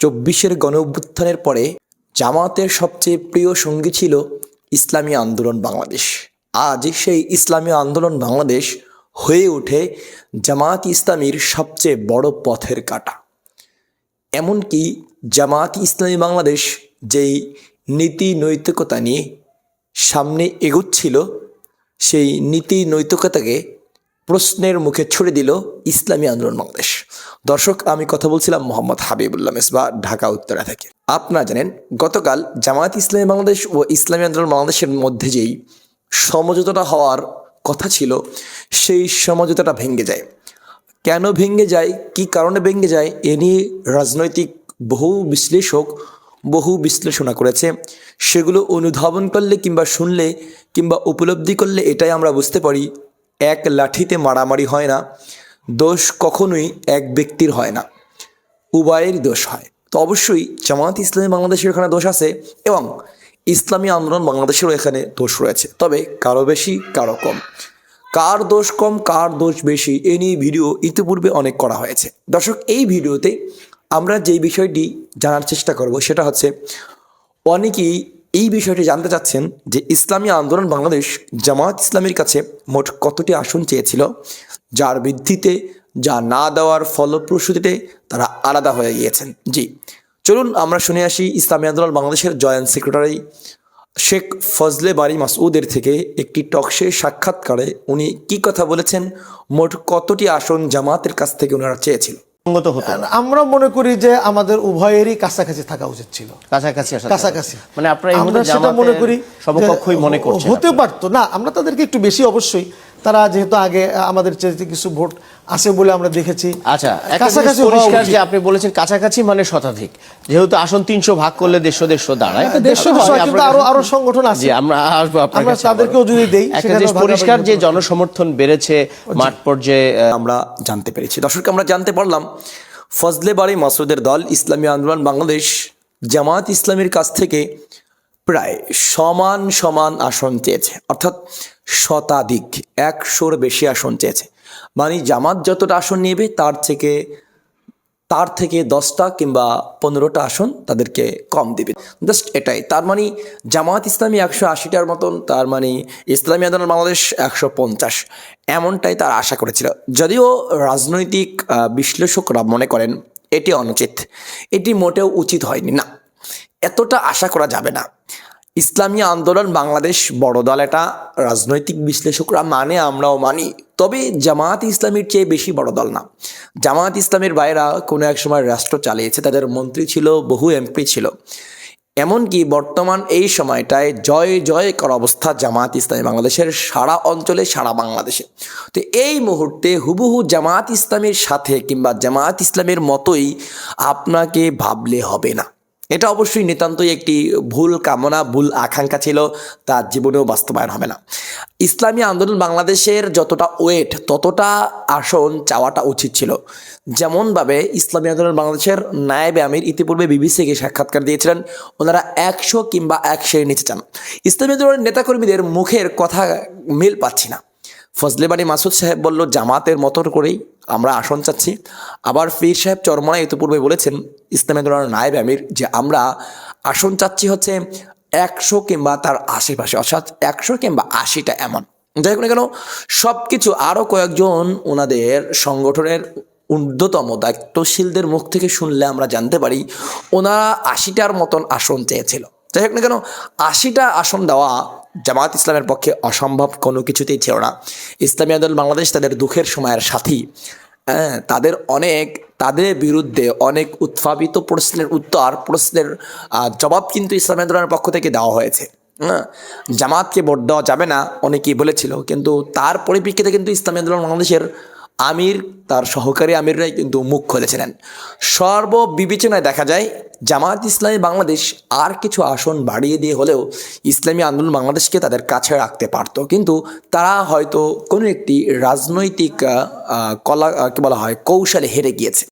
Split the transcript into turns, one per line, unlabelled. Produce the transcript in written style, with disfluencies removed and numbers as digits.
চব্বিশের গণঅভ্যুত্থানের পরে জামাতের সবচেয়ে প্রিয় সঙ্গী ছিল ইসলামী আন্দোলন বাংলাদেশ। আজ সেই ইসলামী আন্দোলন বাংলাদেশ হয়ে ওঠে জামাত ইসলামীর সবচেয়ে বড় পথের কাঁটা। এমনকি জামাত ইসলামী বাংলাদেশ যেই নীতি নৈতিকতা নিয়ে সামনে এগোচ্ছিল, সেই নীতি নৈতিকতাকে প্রশ্নের মুখে ছুড়ে দিল ইসলামী আন্দোলন বাংলাদেশ। দর্শক, আমি কথা বলছিলাম মোহাম্মদ হাবিবুল্লাহ মেসবাহ, ঢাকা উত্তরা থেকে। আপনারা জানেন, গতকাল জামায়াত ইসলামী বাংলাদেশ ও ইসলামী আন্দোলন বাংলাদেশের মধ্যে যেই সমঝোতাটা হওয়ার কথা ছিল, সেই সমঝোতাটা ভেঙে যায়। কেন ভেঙে যায়, কি কারণে ভেঙে যায়, এ নিয়ে রাজনৈতিক বহু বিশ্লেষক বহু বিশ্লেষণা করেছে। সেগুলো অনুধাবন করলে কিংবা শুনলে কিংবা উপলব্ধি করলে এটাই আমরা বুঝতে পারি, এক লাঠিতে মারামারি হয় না, দোষ কখনোই এক ব্যক্তির হয় না, উভয়েরই দোষ হয়। তো অবশ্যই জামায়াত ইসলামী বাংলাদেশের এখানে দোষ আছে এবং ইসলামী আন্দোলন বাংলাদেশেরও এখানে দোষ রয়েছে, তবে কারো বেশি কারো কম। কার দোষ কম কার দোষ বেশি এ নিয়ে ভিডিও ইতিপূর্বে অনেক করা হয়েছে। দর্শক, এই ভিডিওতে আমরা যেই বিষয়টি জানার চেষ্টা করব সেটা হচ্ছে, অনেকেই এই বিষয়টি জানতে চাচ্ছেন যে ইসলামী আন্দোলন বাংলাদেশ জামায়াত ইসলামীর কাছে মোট কতটি আসন চেয়েছিল, যার ভিত্তিতে যা না দেওয়ার ফলপ্রসূতিতে তারা আলাদা হয়ে গিয়েছেন। জি, চলুন আমরা শুনে আসি ইসলামী আন্দোলন বাংলাদেশের জয়েন্ট সেক্রেটারি শেখ ফজলে বারী মাসউদের থেকে একটি টকশে সাক্ষাৎকারে উনি কি কথা বলেছেন, মোট কতটি আসন জামাতের কাছ থেকে ওনারা চেয়েছিল।
আমরা মনে করি যে আমাদের উভয়েরই কাছাকাছি থাকা উচিত ছিল। কাছাকাছি মানে আমরা সেটা মনে করি
সবপক্ষই মনে করছেন
হতে পারতো না। আমরা তাদেরকে একটু বেশি, অবশ্যই তারা যেহেতু আগে আমাদের চেয়ে কিছু ভোট আছে বলে আমরা দেখেছি।
আচ্ছা, কাছাকাছি পরিষ্কার যে আপনি বলেছেন কাছাকাছি মানে শতাধিক, যেহেতু আসন 300 ভাগ করলে 150 দাঁড়ায়,
কিন্তু আরো সংগঠন আছে,
আমরা আসবো আপনার কাছে,
তাদেরকেও যদি দেই
পরিষ্কার যে জনসমর্থন বেড়েছে মাঠ পর্যায়ে
আমরা জানতে পেরেছি। দর্শক, আমরা জানতে পারলাম ফজলে বারী মাসউদের দল ইসলামী আন্দোলন বাংলাদেশ জামায়াত ইসলামীর কাছ থেকে প্রায় সমান সমান আসন চেয়েছে, অর্থাৎ শতাধিক 100-র বেশি আসন চেয়েছে। মানে জামাত যতটা আসন নেবে তার থেকে 10টা কিংবা 15টা আসন তাদেরকে কম দিবে, জাস্ট এটাই। তার মানে জামাত ইসলামী 180টার মতন, তার মানে ইসলামী আন্দোলন বাংলাদেশ 150, এমনটাই তারা আশা করেছিল। যদিও রাজনৈতিক বিশ্লেষকরা মনে করেন এটি অনুচিত, এটি মোটেও উচিত হয়নি। না, এতটা আশা করা যাবে না। ইসলামী আন্দোলন বাংলাদেশ বড় দল, এটা রাজনৈতিক বিশ্লেষকরা মানে, আমরাও মানি, তবে জামায়াত ইসলামীর চেয়ে বেশি বড় দল না। জামায়াত ইসলামীর ভাইরা কোনো এক সময় রাষ্ট্র চালিয়েছে, তাদের মন্ত্রী ছিল, বহু এমপি ছিল। এমনকি বর্তমান এই সময়টায় জয় জয়কর অবস্থা জামায়াত ইসলামী বাংলাদেশের সারা অঞ্চলে, সারা বাংলাদেশে। তো এই মুহূর্তে হুবহু জামায়াত ইসলামীর সাথে কিংবা জামায়াত ইসলামীর মতোই আপনাকে ভাবলে হবে না। এটা অবশ্যই নিতান্তই একটি ভুল কামনা, ভুল আকাঙ্ক্ষা ছিল, তার জীবনেও বাস্তবায়ন হবে না। ইসলামী আন্দোলন বাংলাদেশের যতটা ওয়েট ততটা আসন চাওয়াটা উচিত ছিল। যেমনভাবে ইসলামী আন্দোলন বাংলাদেশের নায়েবে আমির ইতিপূর্বে বিবিসিকে সাক্ষাৎকার দিয়েছিলেন, ওনারা 100 কিংবা 100-এর নিচে চান। ইসলামী আন্দোলনের নেতাকর্মীদের মুখের কথা মিল পাচ্ছি না। ফজলে বারী মাসউদ সাহেব বলল জামাতের মতো করেই আমরা আসন চাচ্ছি। আবার পীর সাহেব চরমনায় ইতিপূর্বে বলেছেন ইসলামী আন্দোলনের নায়েব আমির যে আমরা আসন চাচ্ছি হচ্ছে 100 কিংবা তার আশেপাশে, অর্থাৎ 100 কিংবা 80টা এমন। যাই হোক না কেন, সব কিছু আরও কয়েকজন ওনাদের সংগঠনের ঊর্ধ্বতম দায়িত্বশীলদের মুখ থেকে শুনলে আমরা জানতে পারি ওনারা 80টার মতন আসন চেয়েছিল। যাই হোক না কেন, 80টা আসন দেওয়া জামায়াত ইসলামের পক্ষে অসম্ভব কোনো কিছুতেই ছিল না। ইসলামী আন্দোলন বাংলাদেশ তাদের দুঃখের সময়ের সাথী, তাদের বিরুদ্ধে অনেক উত্থাপিত প্রশ্নের জবাব কিন্তু ইসলামী আন্দোলনের পক্ষ থেকে দেওয়া হয়েছে। জামাতকে ভোট দেওয়া যাবে না অনেকেই বলেছিল, কিন্তু তার পরিপ্রেক্ষিতে কিন্তু ইসলামী আন্দোলন বাংলাদেশের আমির, তার সহকারী আমিররাই কিন্তু মুখ খুলেছিলেন। সর্ববিবেচনায় দেখা যায় জামায়াত ইসলামী বাংলাদেশ আর কিছু আসন বাড়িয়ে দিয়ে হলেও ইসলামী আন্দোলন বাংলাদেশকে তাদের কাছে রাখতে পারত, কিন্তু তারা হয়তো কোনো একটি রাজনৈতিক কৌশলে হেরে গিয়েছে।